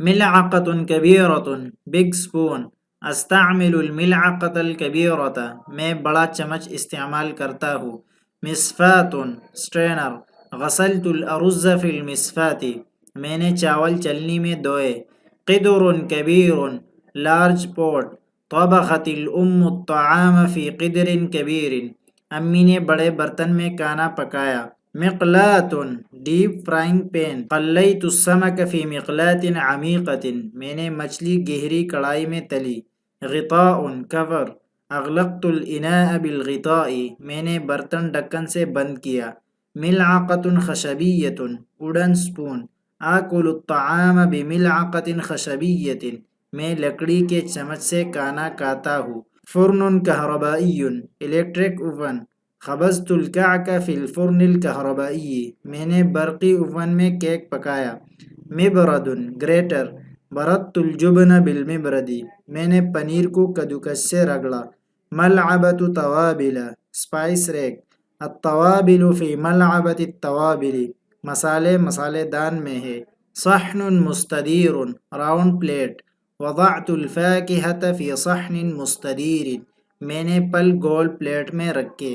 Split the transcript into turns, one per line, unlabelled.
ملعقة كبيرة big spoon. استعمل الملعقة الكبيرة میں بڑا چمچ استعمال کرتا ہوں. مصفاة strainer. غسلت الأرز في المصفاة میں نے چاول چلنی میں دھوئے. قدر كبير large pot. طبخت الأم الطعام في قدر كبير امی نے بڑے برتن میں کھانا پکایا. مقلاة ڈیپ فرائنگ پین. قلیت السمك في مقلاة عمیقة میں نے مچھلی گہری کڑھائی میں تلی. غطاء کور. اغلقت الاناء بالغطاء میں نے برتن ڈھکن سے بند کیا. ملعقة خشبية ووڈن سپون. آکل الطعام بملعقة خشبية میں لکڑی کے چمچ سے کھانا کھاتا ہوں. فرن كهربائي الیکٹرک اوون. خبزت الكعك في الفرن الكهربائي میں نے برقی اوون میں کیک پکایا. مبرد گریٹر. بردت الجبن بالمبرد میں نے پنیر کو کدوکس سے رگڑا. ملعبة توابل اسپائس ریک. التوابل في ملعبة التوابل مسالے دان میں ہے. صحن مستدیر راؤنڈ پلیٹ. وضعت الفاكهة في صحن مستدير میں نے پھل گول پلیٹ میں رکھے.